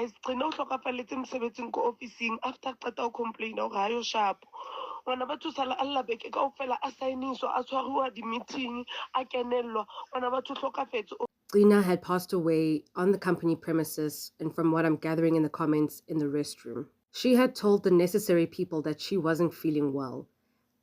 guys, gcina o hlokafalletse mosebetsing ko officing after qeta o complain hore ha yo sharp. Ngwana batho sala alla beke kaofela a signiswa a tshwariwa di-meeting a kenellwa ngwana batho hlokafetse. Gcina had passed away on the company premises and, from what I'm gathering in the comments, in the restroom. She had told the necessary people that she wasn't feeling well,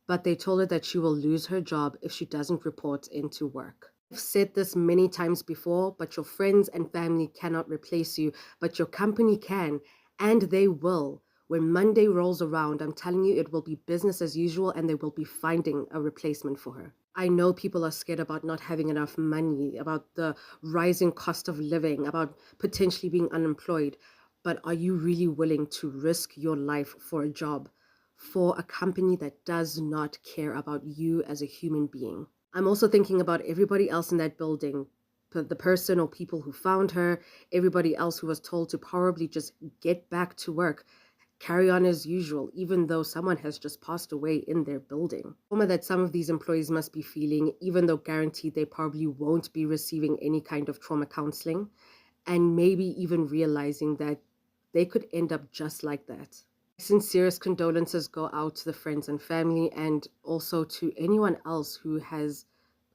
but they told her that she will lose her job if she doesn't report into work. I've said this many times before, but your friends and family cannot replace you, but your company can, and they will. When Monday rolls around, I'm telling you, it will be business as usual and they will be finding a replacement for her. I know people are scared about not having enough money, about the rising cost of living, about potentially being unemployed, but are you really willing to risk your life for a job, for a company that does not care about you as a human being? I'm also thinking about everybody else in that building, the person or people who found her, everybody else who was told to probably just get back to work, carry on as usual, even though someone has just passed away in their building. Trauma that some of these employees must be feeling, even though guaranteed they probably won't be receiving any kind of trauma counseling, and maybe even realizing that they could end up just like that. Sincerest condolences go out to the friends and family, and also to anyone else who has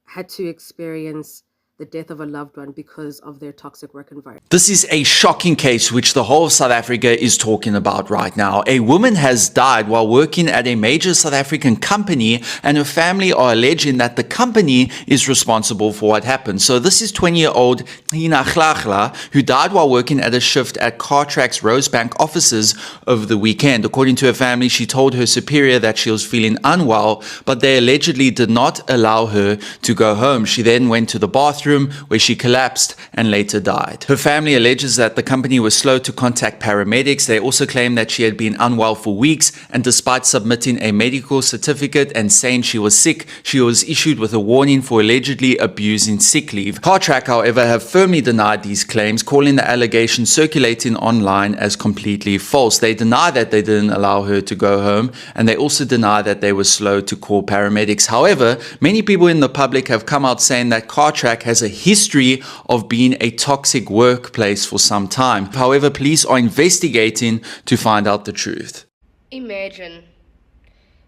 had to experience the death of a loved one because of their toxic work environment. This is a shocking case which the whole of South Africa is talking about right now. A woman has died while working at a major South African company, and her family are alleging that the company is responsible for what happened. So this is 20-year-old Hina Glagla, who died while working at a shift at Cartrack's Rosebank offices over the weekend. According to her family, she told her superior that she was feeling unwell, but they allegedly did not allow her to go home. She then went to the bathroom where she collapsed and later died. Her family alleges that the company was slow to contact paramedics. They also claim that she had been unwell for weeks, and despite submitting a medical certificate and saying she was sick, she was issued with a warning for allegedly abusing sick leave. Cartrack, however, have firmly denied these claims, calling the allegations circulating online as completely false. They deny that they didn't allow her to go home, and they also deny that they were slow to call paramedics. However, many people in the public have come out saying that Cartrack has a history of being a toxic workplace for some time. However, police are investigating to find out the truth. Imagine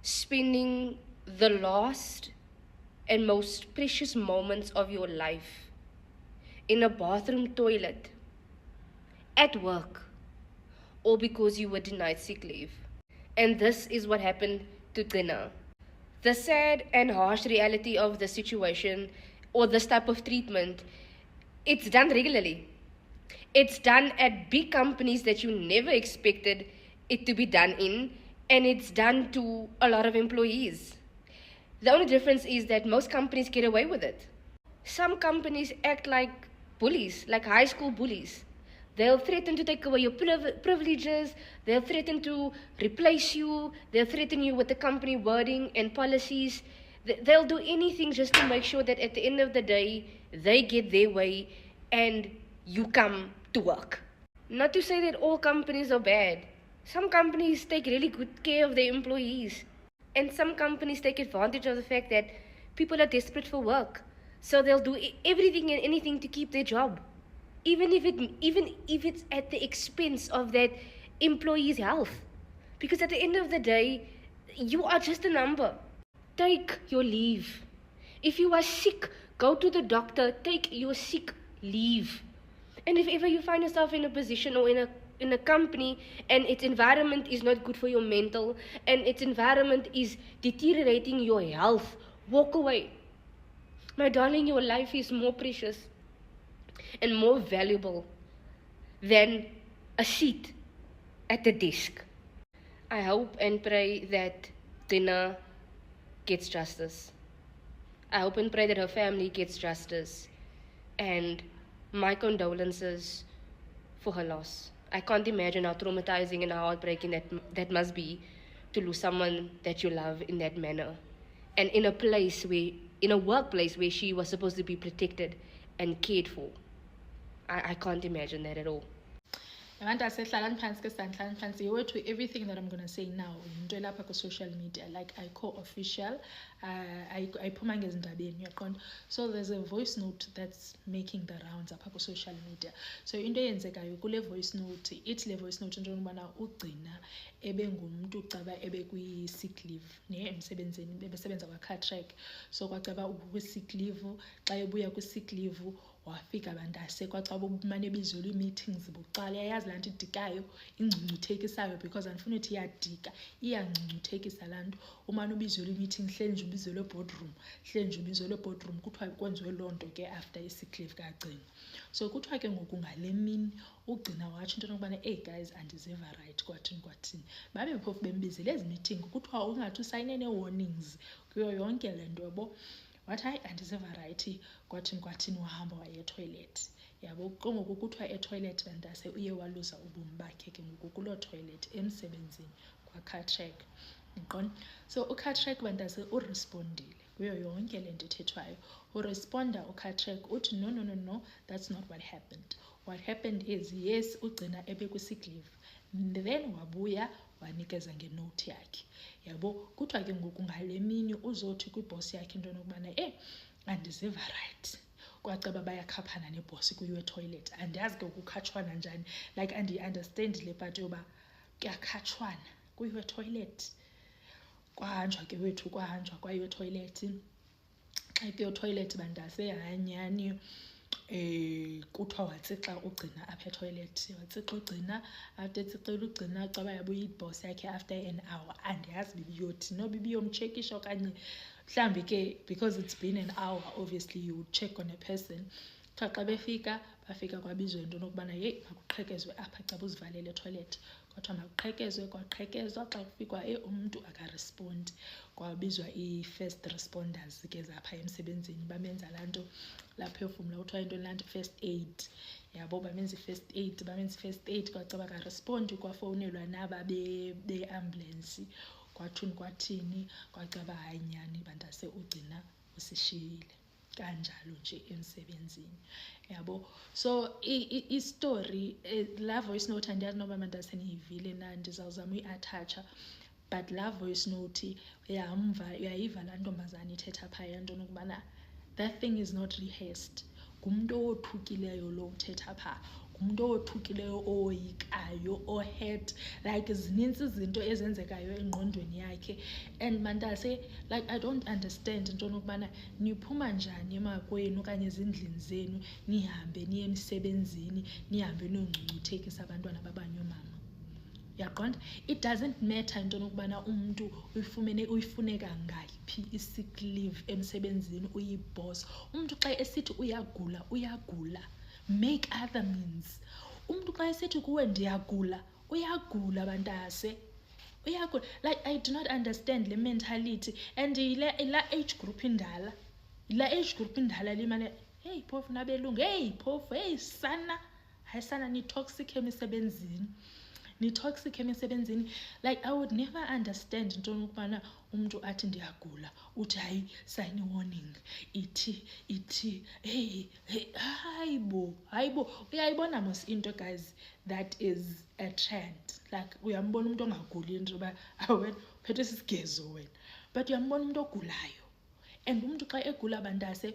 spending the last and most precious moments of your life in a bathroom toilet, at work, all because you were denied sick leave. And this is what happened to Gcina. The sad and harsh reality of the situation, or this type of treatment, it's done regularly. It's done at big companies that you never expected it to be done in, and it's done to a lot of employees. The only difference is that most companies get away with it. Some companies act like bullies, like high school bullies. They'll threaten to take away your privileges, they'll threaten to replace you, they'll threaten you with the company wording and policies. They'll do anything just to make sure that at the end of the day, they get their way and you come to work. Not to say that all companies are bad. Some companies take really good care of their employees. And some companies take advantage of the fact that people are desperate for work. So they'll do everything and anything to keep their job. Even if it's at the expense of that employee's health. Because at the end of the day, you are just a number. Take your leave. If you are sick, go to the doctor, take your sick leave. And if ever you find yourself in a position or in a company and its environment is not good for your mental and its environment is deteriorating your health, walk away. My darling, your life is more precious and more valuable than a seat at the desk. I hope and pray that Gcina gets justice. I hope and pray that her family gets justice. And my condolences for her loss. I can't imagine how traumatizing and how heartbreaking that must be to lose someone that you love in that manner. And in a workplace where she was supposed to be protected and cared for. I can't imagine that at all. abantu asehlalani phansi ke sihlalani phansi yewethu everything that I'm going to say now into elapha ku-social media like official ayiphuma ngezindabeni uyaqonda. So there's a voice note that's making the rounds apha ku-social media. So into eyenzekayo kule voice note ithi le voice note into yokubana uGcina ebengumntu caba ebekwi-sick leave emsebenzini bebesebenza kwa-Cartrack. So kwacaba ukwi-sick leave xa ebuya kwi-sick leave wafika bandase kwacaba ubumane bizelwe ii-meetings bucala yayazi laa nto idikayo ingcungcuthekisayo because andifuna uthi iyadika iyangcungcuthekisa laa nto umane ubizelwe ii-meeting hleli nje ubizelwe boardroom kuthiwa kwenziwe loo nto ke after i-sick leave kaGcina. So kuthiwa ke ngoku ngale mini uGcina watsho into yokubana guys andiziva right kwathini babe phofu bembizele ezi meeting kuthiwa ungathi usayine nee-warnings kuyo yonke le nto yabo wathi hayi andiziva right kwathini wahamba waye etoilet yabo ke ngoku kuthiwa etoilet bandase uye waluza ubomi bakhe ke ngoku kuloo toilet emsebenzini kwa-Cartrack iqona. So u-Cartrack bandase urespondile kuyo yonke le nto ithethwayo uresponda u-Cartrack uthi no that's not what happened. What happened is yes uGcina ebekwi-sick leave then wabuya wanikeza ngenote yakhe yabo kuthiwa ke ngoku ngale mini uzothi kwibhosi yakhe into yokubana andiziva right kwacaba bayakhaphana nebhosi kuyiwe toilet andiyazi ke ukukhatshwana njani like andiyi-understand le part yoba kuyakhatshwana kuyiwe toilet kwahanjwa ke wethu kwayiwe toilet xa kuyo toilet bandase hanyani kuthiwa watsixa uGcina apha etoilet watsixa uGcina after etsixile uGcina caba yabuya ibhosi yakhe after an hour andiyazi bibiyothi no bibiyomtshekisha okanye mhlawumbi ke because it's been an hour obviously you would check on a person. Xa bafika kwabizwa into nokubana makuqhekezwe apha caba uzivalele etoilet kwathiwa makuqhekezwe kwaqhekezwa xa kufikwa umntu akarespondi kwabizwa i-first responders ke zapha emsebenzini bamenza laa nto lapha ephefumla kuthiwa into laa nto first aid yabo bamenza i-first aid kwacaba karespondi kwafowunelwa naba beambulensi kwathini kwacaba hayi nyani bandase uGcina usishiyile kanjalo nje emsebenzini yabo. So i-story la voice note andiyazi noba mandase niyivile na ndizawuzama uyi-attacha but la voice note uyayiva laa ntombazana ithetha phaya nto nokubana that thing is not rehearsed ngumntu owothukileyo lo uthetha phaa ngumntu owothukileyo owoyikayo ohurt like zinintsi izinto ezenzekayo engqondweni yakhe and mandase like I don't understand into nokubana niphuma njani emakwenu okanye ezindlini zenu nihambe niye emsebenzini nihambe niyongcungcuthekisa abantwana babanye oomama yaqonda. It doesn't matter into nokubana umntu uyifuneka ngayiphi i-sick leave emsebenzini uyiboss umntu xa esithi uyagula make other means. Umntu xa esithi kuwe ndiyagula uyagula bantase uyagula like I do not understand le mentality and la age group indala limane hey phofu nabelungu hey phofu hey sana hayi sana ni-toxic emsebenzini like I would never understand into yokubana umntu athi ndiyagula uthi hayi sign warning ithi hey hayibo uyayibona mos into guys that is a trend like uyambona umuntu ongaguli into yoba wena uphethe sisigezo wena but uyambona umuntu ogulayo and umntu xa egula bandase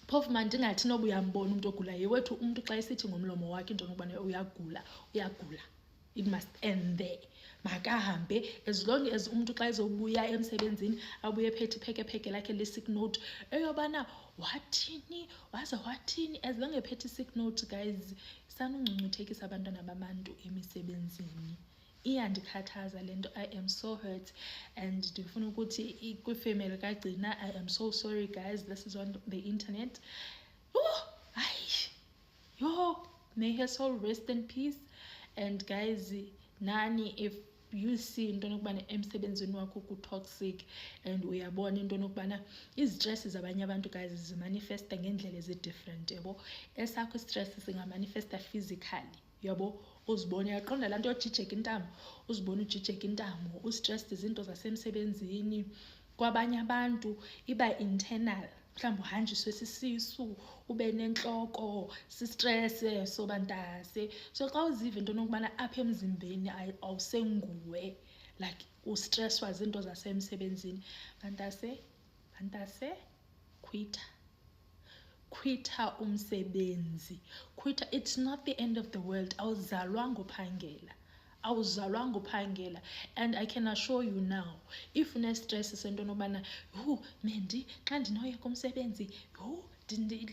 phofu mani ndingathi noba uyambona umuntu ogulayo wethu umntu xa esithi ngomlomo wakhe into yokubana uyagula it must end there makahambe as long as umntu xa ezobuya emsebenzini abuye phethe ipheke lakhe le-sick note eyobana wathini as long ephethe i-sick note guys sanungcungcuthekisa abantwana babantu emisebenzini iyandikhathaza le nto. I am so hurt and ndifuna ukuthi kwifemeli kaGcina I am so sorry guys, this is on the internet. May her soul rest in peace. And guys nani if you see into nokubana emsebenzini wakho ku-toxic and uyabona into nokubana izistress zabanye abantu guys zimanifesta ngendlela ezi-different yabo. Esakho istress singamanifesta physically yabo uzibone yaqonda laa nto yojijeka intamo uzibone ujijeka intamo ustressed izinto zasemsebenzini kwabanye abantu iba internal mhlawumbi uhanjiswe sisisu, ube nentloko, sistress sobantase. So xa uziva into nokubana apha emzimbeni awusenguwe, like ustresswa zinto zasemsebenzini, bantase, quita umsebenzi. Quita, it's not the end of the world. Awuzalwanga uphangela. And I can assure you now, if une-stress sento nobana, Mendi, xa ndinoyeka umsebenzi,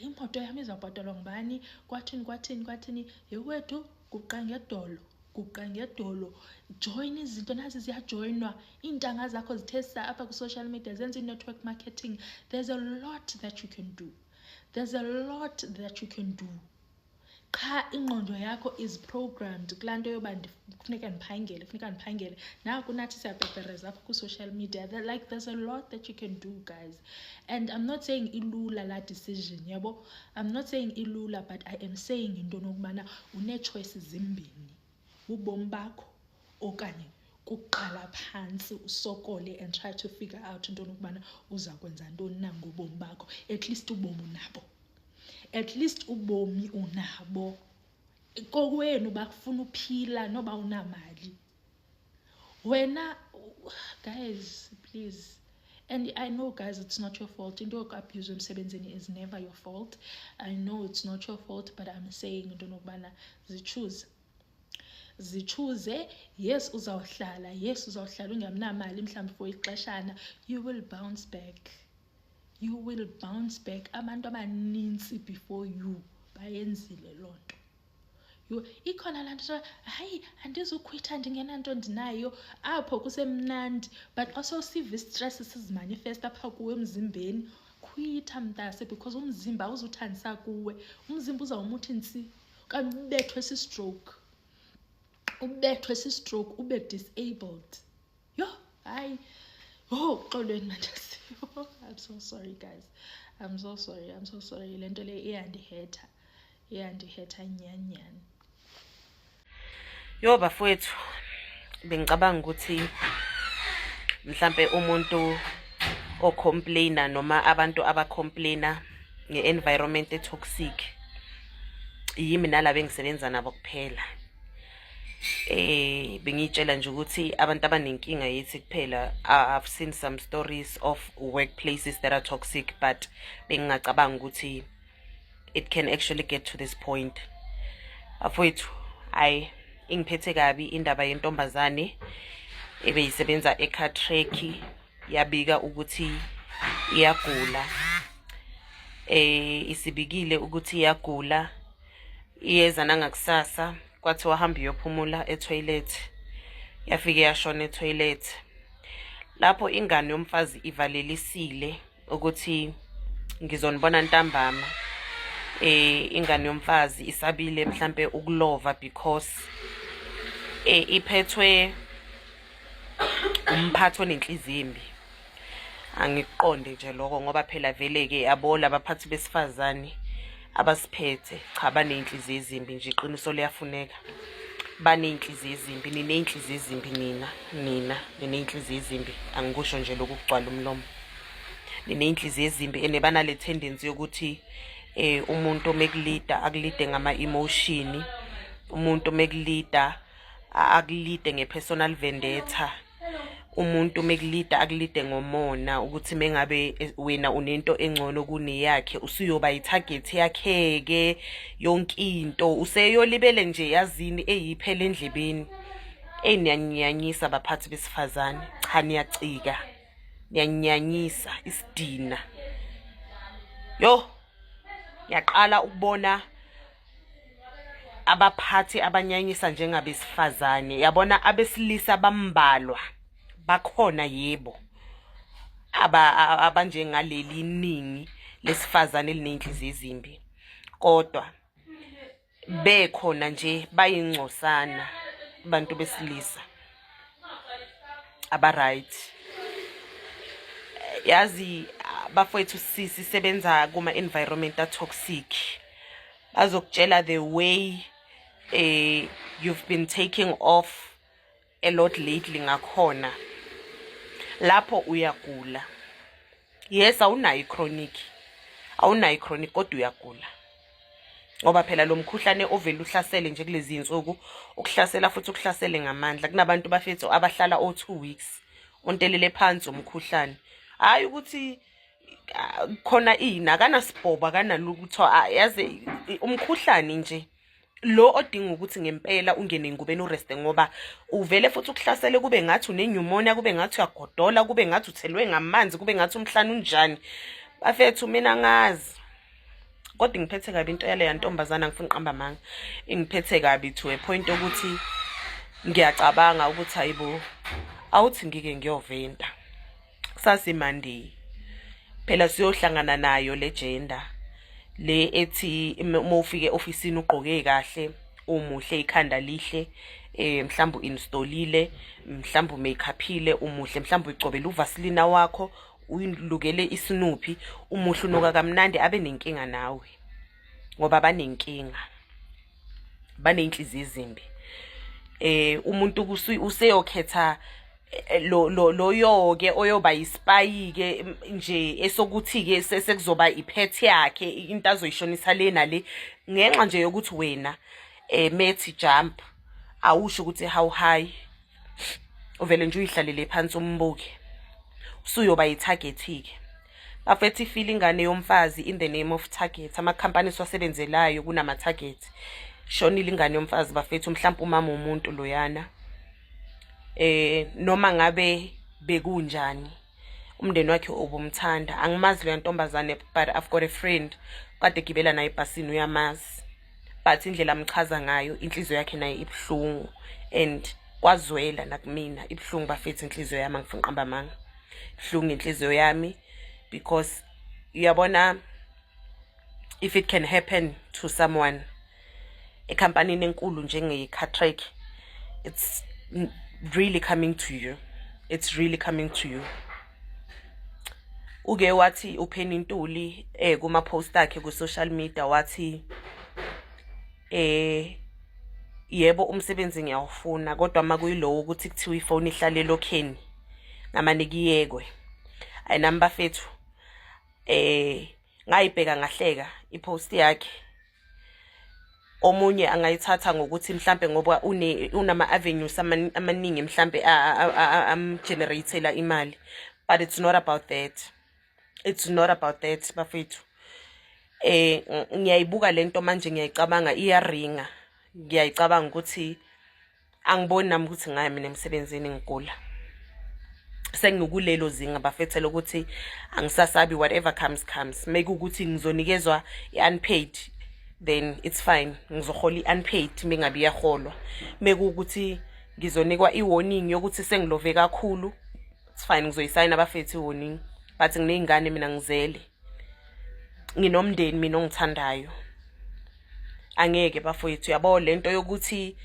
imoto yam izawubhatalwa ngubani, kwathini, yewethu, guqa ngedolo, join izinto nazi ziyajoyinwa, iintanga zakho zithe apha ku-social media, zenza i-network marketing. There's a lot that you can do. Qha ingqondo yakho is programmed kulaa nto yoba funeka ndiphangele. Naku nathi siyapepereza apha ku-social media. There's a lot that you can do, guys. And I'm not saying ilula la decision, yabo. I'm not saying ilula, but I am saying into nokubana une-choice zimbini. Ubomi bakho okanye kuqala phansi usokole and try to figure out into nokubana uza kwenza ntoni na ngobomi bakho. At least ubomi unabo. Kokwenu bakufuna uphila noba unamali. Wena, guys, please. And I know, guys, it's not your fault. Into abuse emsebenzini is never your fault. I know it's not your fault, but I'm saying into nokubana zichuze. Yes, uzawuhlala ungamnamali mhlawumbi for ixeshana. You will bounce back. Abantu abaninzi before you bayenzile loo nto. Ikhona laa nto, hayi, andizukhwitha ndingenanto ndinayo, apho kusemnandi. But xa sowusiva i-stress sizimanifesta apha kuwe emzimbeni, khwitha mntase, because umzimba awuzuthandisa kuwe. Umzimba uzawumuthi ntsi, okanye ubethwe si-stroke, ube disabled. Hayi, xolweni mantase. I'm so sorry, guys. I'm so sorry. Le nto le iyandiheta nyani. Bafowethu, bengicabanga ukuthi mhlambe umuntu ocomplaina noma abantu abacomplaina nge-environment toxic yimi nala bengisebenza nabo kuphela. Bengitshela nje ukuthi abantu abanenkinga yithi kuphela. I've seen some stories of workplaces that are toxic, but bengingacabanga ukuthi it can actually get to this point. Afowethu, ingiphethe kabi indaba yentombazane ebeyisebenza eCartrack, yabika ukuthi iyagula. Isibikile ukuthi iyagula, iyeza nangakusasa, kwathi wahamba yophumula etoilet, yafike yashona etoilet. Lapho ingane yomfazi ivalelisile ukuthi ngizonibona ntambama. Ingane yomfazi isabile mhlambe ukulova because iphethwe umphatho nenhliziyo embi. Angiqonde nje lokho ngoba phela vele ke abola abaphathi besifazane abasiphethe cha banenhliziyo ezimbi nje, iqiniso liyafuneka. Banenhliziyo ezimbi, ninenhliziyo ezimbi nina ninenhliziyo ezimbi. Angikusho nje lokugcwala umlomo. Ninenhliziyo ezimbi enebana le tendency yokuthi umuntu mekulida akulide ngama emotion, umuntu mekulida akulide ngepersonal vendetta, umuntu mekulida akulide ngomona ukuthi mengabe wena unento engcono kuneyakhe usuyoba itarget yakhe ke yonke into useyolibele nje yazini eyiphele endlebeni. Niyanyanyisa abaphathi besifazane, cha niyacika, niyanyanyisa isidina. Yaqala ukubona abaphathi abanyanyisa njengabesifazane. Yabona abesilisa bambalwa bakhona, yebo, abanjengaleli iningi lesifazane elinenhliziyo ezimbi, kodwa bekhona nje bayingcosana abantu besilisa aba-right. Yazi bafowethu sisebenza kuma-environment toxic, bazokutshela the way you've been taking off a lot lately ngakhona. Lapho uyagula, yes awunayo chronic, awunayo chronic kodwa uyagula. Ngoba phela lo mkhuhlane ovela uhlasele nje kulezi insuku ukuhlasela futhi ukuhlasele ngamandla. Kunabantu bafethu abahlala 2 weeks ontelele phansi umkhuhlane. Hayi ukuthi khona akana siboba akana lutho yazi umkhuhlane nje lo odinga ukuthi ngempela ungene engubeni ureste ngoba uvele futhi ukuhlasele kube ngathi unepneumonia kube ngathi uyagodola kube ngathi uthelwe ngamanzi kube ngathi umhlane unjani. Bafethu mina ngazi kodwa ngiphethe kabi into yale yantombazana ngifuna uqamba manga ingiphethe kabi to a point ukuthi ngiyacabanga ukuthi hayibo awuthi ngike ngiyovenda kusasa Monday phela siyohlangana nayo le gender le ethi uma ufike ofisini ugqoke kahle umuhle ikhanda lihle mhlawumbe uinstallile mhlawumbe umakeupile umuhle mhlawumbe ucobela uvaseline wakho uyilukele isinupi umuhle unoka kamnandi abe nenkinga nawe ngoba banenkinga banenhliziyo ezimbi. Umuntu useyokhetha lo yoke oyoba ispy ke nje esokuthi ke sekuzoba ipet yakhe into azoyishonisa le nale ngenxa nje yokuthi wena methi jump awusho ukuthi how high uvele nje uyihlalele phansi umbuke usuyoba itarget ke. Bafethi feeling ngane yomfazi in the name of target ama companies wasebenzelayo kunama target shonile ingane yomfazi bafethu mhlawumbe umama umuntu loyana noma ngabe bekunjani umndeni wakhe obumthanda angimazi lo ntombazane but I've got a friend kade gibela naye ebhasini uyamazi but indlela amchaza ngayo inhliziyo yakhe naye ibhlungu and kwazwela nakumina ibhlungu bafethu inhliziyo yami ngifuna uqamba manga ibhlungu inhliziyo yami because uyabona if it can happen to someone a company enkulu njenge Cartrack it's really coming to you. It's really coming to you. Uke wathi upheni intuli kuma post akhe ku social media wathi yebo umsebenzi ngiyawufuna kodwa makuyilowo ukuthi kuthiwa ifone ihlale lokheni ngamanekiyekwe ayinamba fethu ngayibheka ngahleka ipost yakhe omunye angayithatha ngokuthi mhlambe ngoba unama avenues amaningi mhlambe am generatela imali but it's not about that. It's not about that bafethu. Ngiyayibuka lento manje ngiyayicabanga iyaringa. Ngiyayicabanga ukuthi angiboni nami ukuthi ngaye mina emsebenzini ngigula. Sengikulelo zinga bafethu lokuthi angisasabi whatever comes. Make ukuthi ngizonikezwa unpaid then it's fine ngizohola unpaid mengabe yaholwa meku ukuthi ngizonikwa iwarning yokuthi sengilove kakhulu it's fine ngizoyisayina abafethu iwarning but nginezingane mina ngizele nginomndeni mina ongithandayo angeke bafethu yabo lento yokuthi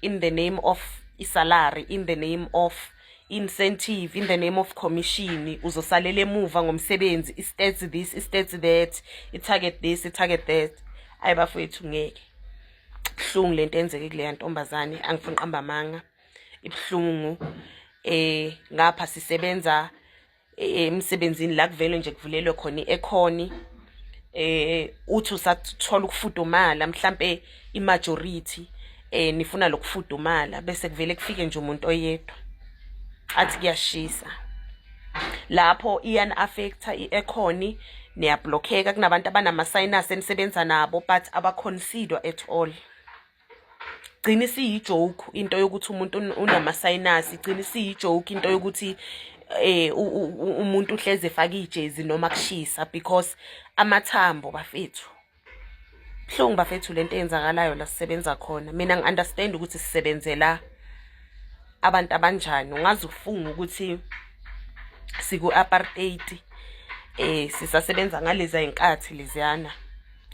in the name of isalary in the name of incentive in the name of commission uzosalela emuva ngomsebenzi istats this istats that itarget this itarget that ayibafethu ngeke ibhlungu lento enzeke kule yantombazane angifuna uqamba manga ibhlungu ngapha sisebenza emsebenzini la kuvele nje kuvulelwe khona ieconomy uthi usathola ukufudumala mhlambe imajority nifuna lokufudumala bese kuvele kufike nje umuntu oyedwa athi kuyashisa lapho iyan affecta ieconomy niyablockeka kunabantu abanama sinus enisebenza nabo but abaconsider at all. Gcina isiyijoke into yokuthi umuntu unama sinus igcina isiyijoke into yokuthi umuntu uhleze efaka ijezi noma kushisa because amathambo bafethu buhlungu bafethu lento eyenzakalayo la sisebenza khona. Mina ngiunderstand ukuthi sisebenzela abantu abanjani ungazi ufunga ukuthi siku apartheid sisasebenza ngalezi inkathi leziyana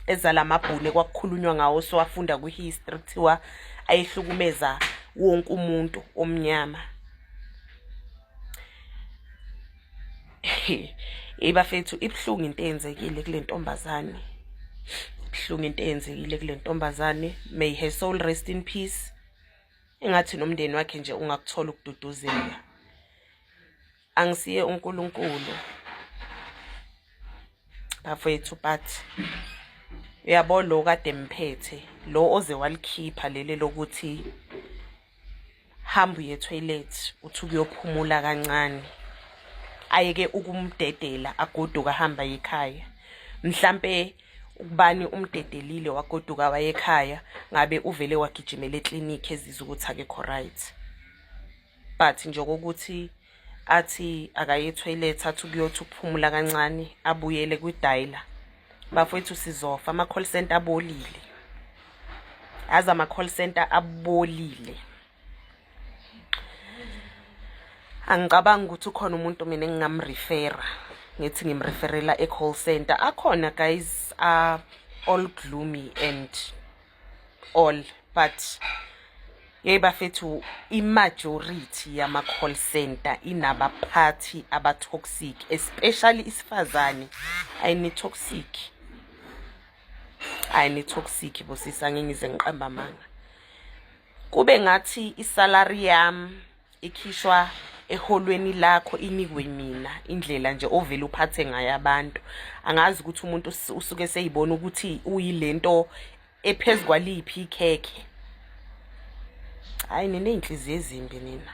ezala amabhune kwakukhulunywa ngawo siwafunda ku history kuthiwa ayihlukumeza wonke umuntu omnyama. Bafethu ibhlungu into eyenzekile kule ntombazane ibhlungu into eyenzekile kule ntombazane may her soul rest in peace. Engathi nomndeni wakhe nje ungakuthola ukududuzeka. Angisiye uNkulunkulu bafethu, but uyabo lo kade mphethe lo oze walikhipha leli lokuthi hamba uye toilet uthi ukuyophumula kancane, ayeke ukumdedela agoduka ahamba ekhaya. Mhlambe ukubani umdedelile wagoduka waye ekhaya, ngabe uvele wagijimela eclinic ezizwe ukuthi akekho right. But njengokuthi athi akaye toilet athi ukuyothi ukuphumula kancane abuyele kwidialer, bafethu sizofa. Ama call center abolile, aza ama call center abolile. Angicabanga ukuthi ukhona umuntu mina engingamrefera ngithi ngimreferela e-call center. Akhona guys all gloomy and all, but bafethu i-majority yama call center inabaphathi aba-toxic, especially isifazane. Ayini toxic bosisa, ngingize ngiqamba amanga. Kube ngathi isalary yami ikhishwa eholweni lakho inikwe mina, indlela nje ovela uphathe ngayo abantu. Angazi ukuthi umuntu usuke seyibona ukuthi uyilento ephezulu kwaliphi ikhekhe. Hayi, nineyinhliziyo ezimbi nina.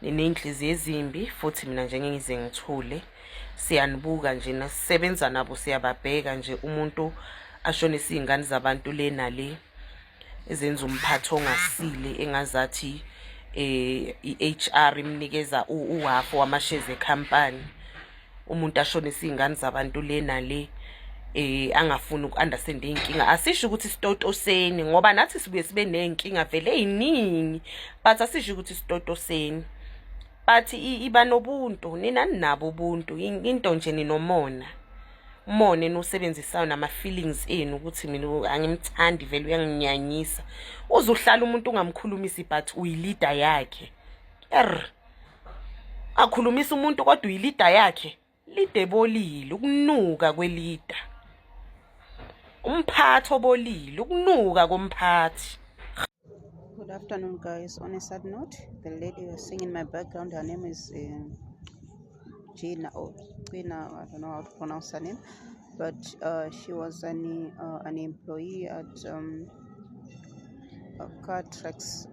Nineyinhliziyo ezimbi, futhi mina nje ngize ngithule. Siyanibuka nje nasisebenza nabo, siyababheka nje umuntu ashonisa izingane zabantu le nale, ezenza umphatho ongasile, engazathi i-HR imnikeza uhafu wamashares ecompany. Umuntu ashonisa izingane zabantu le nale, angafuni uku-understand inkinga. Asisho ukuthi sitotoseni, ngoba nathi sibuye sibe nenkinga vele eziningi, but asisho ukuthi sitotoseni. But iba nobuntu, nina ninabo ubuntu, into nje ninomona. Umone nosebenzisayo nama-feelings enu ukuthi mina angimthandi vele uyanginyanyisa. Uzuhlala umuntu ungamkhulumisi but uyilida yakhe. Akhulumisa umuntu kodwa uyilida yakhe. Lide bolile, ukunuka kwelida. Umphathi obolile, ukunuka komphathi. Good afternoon, guys. On a sad note, the lady you're seeing in my background, her name is Gina, I don't know how to pronounce her name, but she was an employee at Cartrack's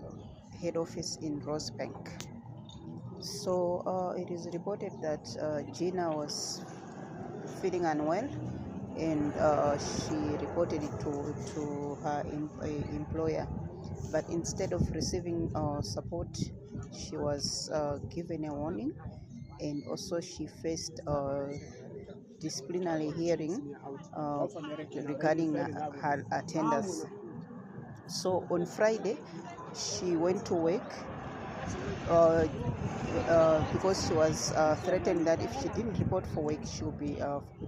head office in Rosebank. So it is reported that Gina was feeling unwell, and she reported it to her employer. But instead of receiving support, she was given a warning, and also she faced disciplinary hearing regarding her attendance. So on Friday, she went to work because she was threatened that if she didn't report for work, she would be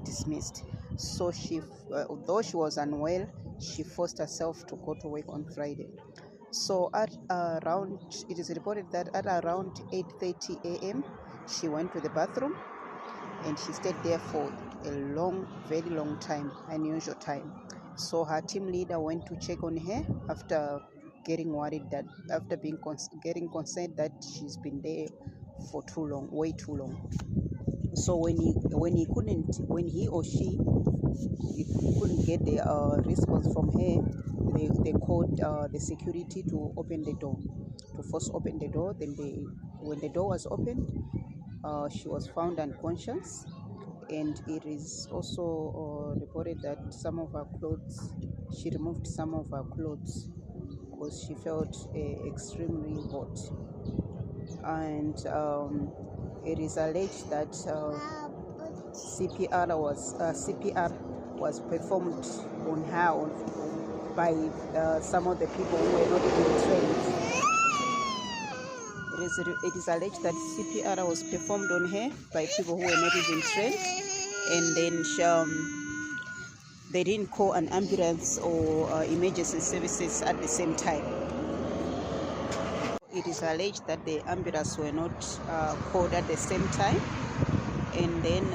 dismissed. So she, though she was unwell, she forced herself to go to work on Friday. So at around, it is reported that at around 8:30 a.m., she went to the bathroom, and she stayed there for a long, very long time, unusual time. So her team leader went to check on her after getting worried that, after getting concerned that she's been there for too long, way too long. So when he or she couldn't get the response from her, they called the security to open the door, to first open the door. Then when the door was opened, she was found unconscious, and it is also reported that some of her clothes, she removed some of her clothes because she felt extremely hot. And it is alleged that CPR was performed on her by some of the people who were not even trained. It is alleged that CPR was performed on her by people who were not even trained, and then they didn't call an ambulance or emergency services at the same time. It is alleged that the ambulance were not called at the same time, and then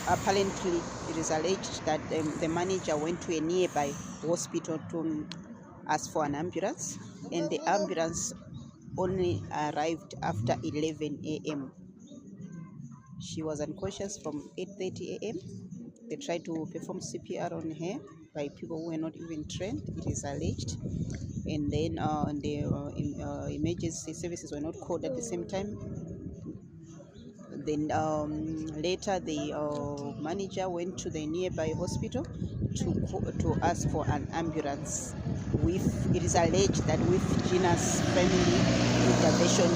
apparently it is alleged that the manager went to a nearby hospital to ask for an ambulance, and the ambulance only arrived after 11 a.m. She was unconscious from 8:30 a.m. They tried to perform CPR on her by people who were not even trained, it is alleged. And then the emergency services were not called at the same time. Then later the manager went to the nearby hospital to ask for an ambulance. It is alleged that with Gina's family intervention,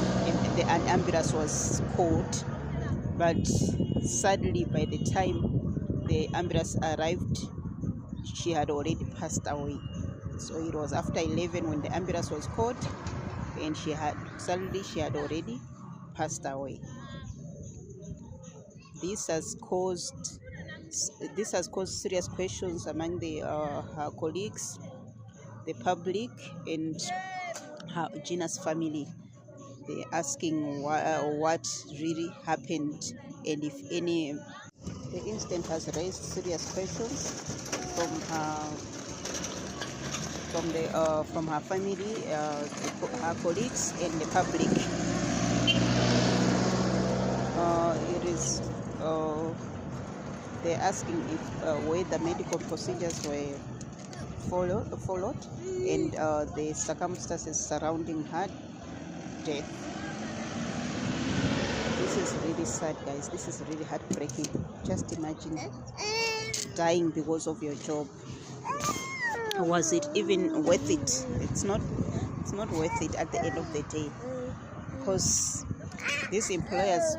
an ambulance was called, but sadly by the time the ambulance arrived, she had already passed away. So it was after 11 when the ambulance was called, and she had already passed away. This has caused serious questions among her colleagues, the public, and Gina's family. They're asking what really happened, and if any. The incident has raised serious questions from her family, her colleagues, and the public. They're asking if whether medical procedures were followed and the circumstances surrounding her death. This is really sad, guys. This is really heartbreaking. Just imagine dying because of your job. Was it even worth it? It's not worth it at the end of the day, because these employers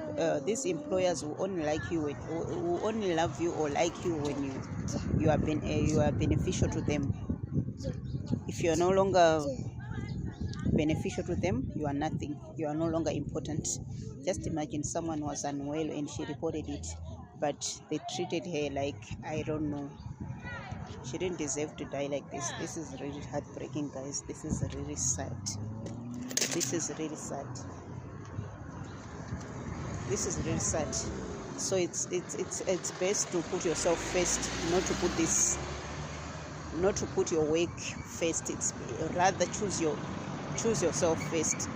will only like you, will only love you or like you when you are beneficial to them. If you are no longer beneficial to them, you are nothing. You are no longer important. Just imagine someone was unwell and she reported it, but they treated her like, I don't know. She didn't deserve to die like this. This is really heartbreaking, guys. This is really sad. This is really sad. This is really sad. So it's best to put yourself first, not to put your work first. It's rather choose yourself first,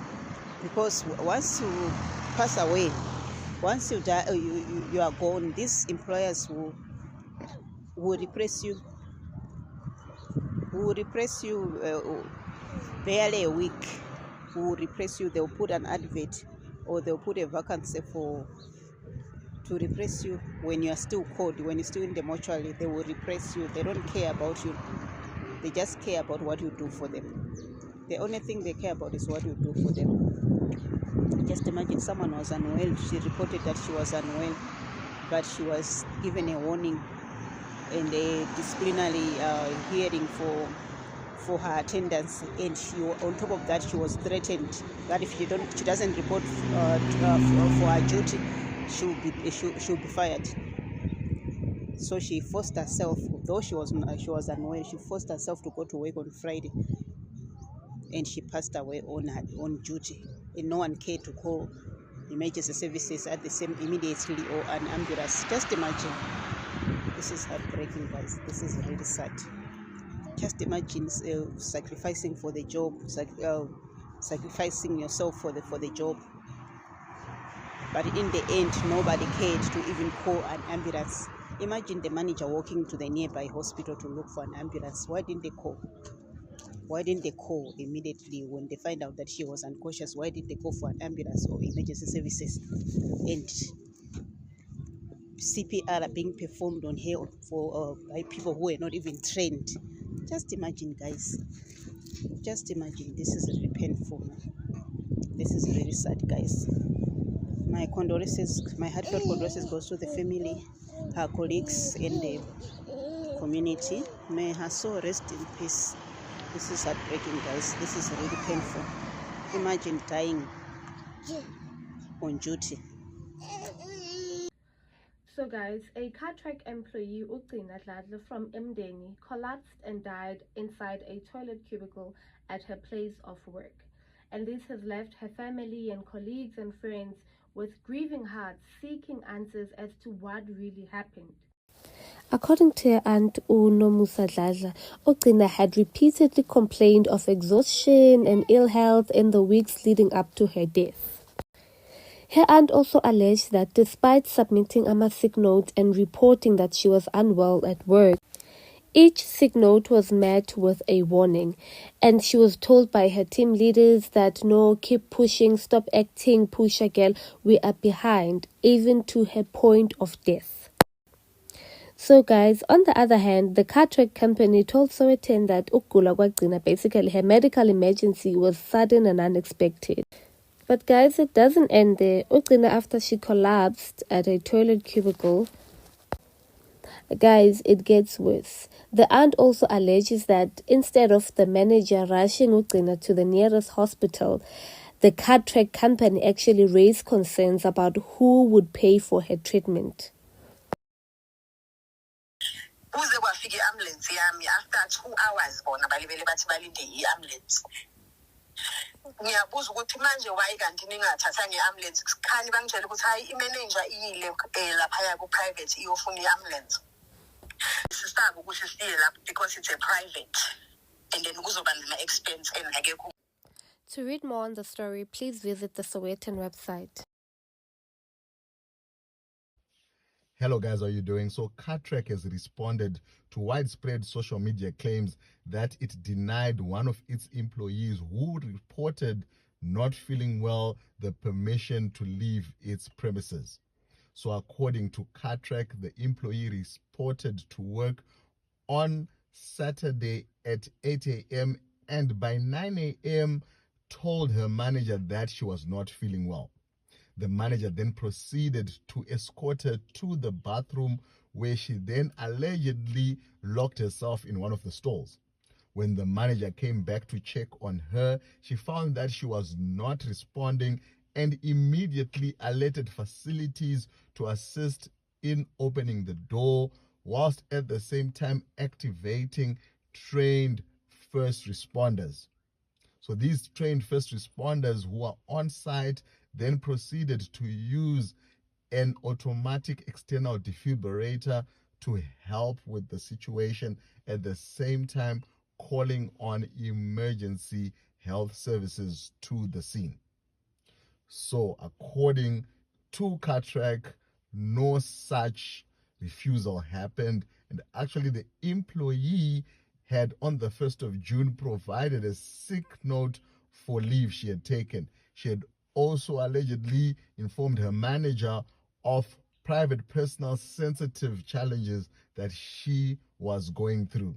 because once you pass away, once you die, you are gone. These employers will repress you. Barely a week. Will repress you. They'll put an advert, or they'll put a vacancy to repress you when you are still called, when you're still in the mortuary. They will repress you. They don't care about you. They just care about what you do for them. The only thing they care about is what you do for them. Just imagine someone was unwell. She reported that she was unwell, but she was given a warning and a disciplinary hearing for her attendance, and on top of that, she was threatened that if she doesn't report for her duty, she'll be fired. So she forced herself, though she was unwell, she forced herself to go to work on Friday, and she passed away on duty, and no one cared to call emergency services at the same immediately or an ambulance. Just imagine. This is heartbreaking, guys. This is really sad. Just imagine sacrificing for the job, sacrificing yourself for the job, but in the end, nobody cared to even call an ambulance. Imagine the manager walking to the nearby hospital to look for an ambulance. Why didn't they call? Why didn't they call immediately when they find out that she was unconscious? Why didn't they call for an ambulance or emergency services? And CPR are being performed on her by people who were not even trained. Just imagine, guys. Just imagine. This is really painful. This is really sad, guys. My condolences, my heartfelt condolences goes to the family, her colleagues, and the community. May her soul rest in peace. This is heartbreaking, guys. This is really painful. Imagine dying on duty. So guys, a Cartrack employee, Ugcina Dladla from Mdeni, collapsed and died inside a toilet cubicle at her place of work. And this has left her family and colleagues and friends with grieving hearts seeking answers as to what really happened. According to her aunt Unomusa Dladla, Ugcina had repeatedly complained of exhaustion and ill health in the weeks leading up to her death. Her aunt also alleged that despite submitting a sick note and reporting that she was unwell at work, each sick note was met with a warning, and she was told by her team leaders that no, keep pushing, stop acting, pusher girl, we are behind, even to her point of death. So guys, on the other hand, the Cartrack company told Sowetan that ukugula kwagcina, basically her medical emergency, was sudden and unexpected. But guys, it doesn't end there. Ugcina, after she collapsed at a toilet cubicle, guys, it gets worse. The aunt also alleges that instead of the manager rushing Ugcina to the nearest hospital, the Cartrack company actually raised concerns about who would pay for her treatment. Uze kwafika i-ambulance yami after 2 hours bona balibele bathi balinde i-ambulance. Ngiyabuza ukuthi manje why kanti ningathathanga i-ambulance? Khani bangitshela ukuthi hayi i-manager iyile laphaya ku-private iyofuna i-ambulance. Sisaba ukuthi siye lapho because it's a private and then kuzoba nama-expense engakekho. To read more on the story, please visit the Sowetan website. Hello guys, how are you doing? So Cartrack has responded to widespread social media claims that it denied one of its employees who reported not feeling well the permission to leave its premises. So according to Cartrack, the employee reported to work on Saturday at 8 a.m. and by 9 a.m. told her manager that she was not feeling well. The manager then proceeded to escort her to the bathroom, where she then allegedly locked herself in one of the stalls. When the manager came back to check on her, she found that she was not responding and immediately alerted facilities to assist in opening the door, whilst at the same time activating trained first responders. So these trained first responders who are on site then proceeded to use an automatic external defibrillator to help with the situation, at the same time calling on emergency health services to the scene. So according to Cartrack, no such refusal happened, and actually the employee had on the 1st of June provided a sick note for leave she had taken. She had also allegedly informed her manager of private personal sensitive challenges that she was going through.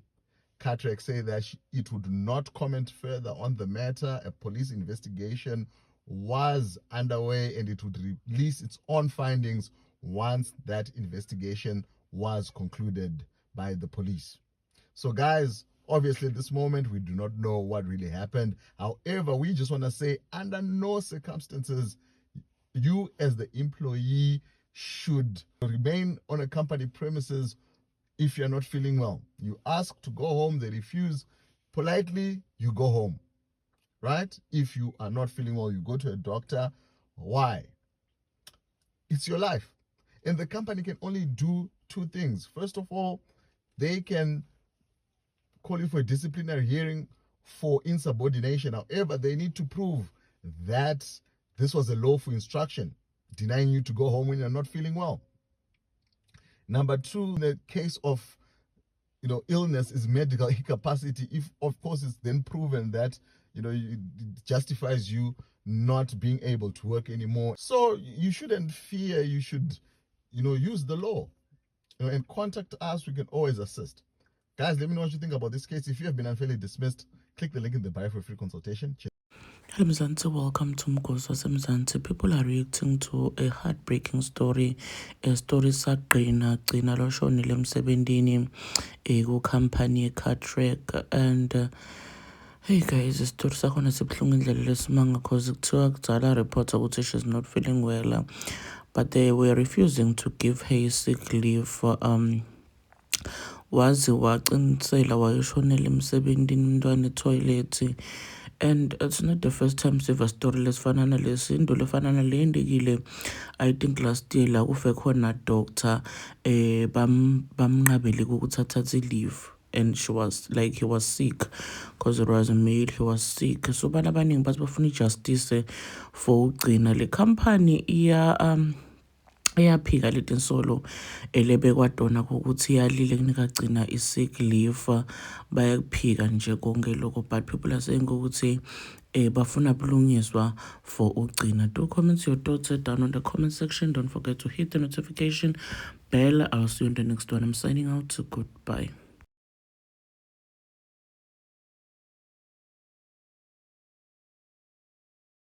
Cartrack said that it would not comment further on the matter. A police investigation was underway and it would release its own findings once that investigation was concluded by the police. So guys, obviously at this moment we do not know what really happened. However, we just want to say under no circumstances you as the employee should remain on a company premises if you're not feeling well. You ask to go home, they refuse. Politely, you go home, right? If you are not feeling well, you go to a doctor. Why? It's your life. And the company can only do two things. First of all, they can call you for a disciplinary hearing for insubordination. However, they need to prove that this was a lawful instruction, denying you to go home when you're not feeling well. Number two, in the case of illness is medical incapacity. If of course it's then proven that it justifies you not being able to work anymore. So you shouldn't fear. You should use the law and contact us. We can always assist. Guys, let me know what you think about this case. If you have been unfairly dismissed, click the link in the bio for a free consultation. Hello Mzansi, welcome to Mgosi Mzansi. People are reacting to a heartbreaking story. A story sagqina lo shonile emsebentini ku company Cartrack, and hey guys, the story sakhona sibhlungu indlela lesimanga because kuthiwa kudzala reports ukuthi she's not feeling well, but they were refusing to give her sick leave for waze wacinisela wayeshonela emsebentini umntwana etoilet. And it's not the first time siva a story lesifana nalesi. Into lefana nale indikile, I think last year la kufe khona doctor bamnqabele ukuthi athathe leave and he was sick because it was a male, he was sick. So bana abaningi bathi bafuna justice for ugcina le company iyaphika leti nsolo elebekwa dona ukuthi iyalile kunika gcina i-sick leave bayakuphika nje konke lokho, but people are saying ukuthi bafuna bulungiswa for ugcina. Do comment your thoughts down on the comment section. Don't forget to hit the notification bell. I'll see you in the next one. I'm signing out. Goodbye.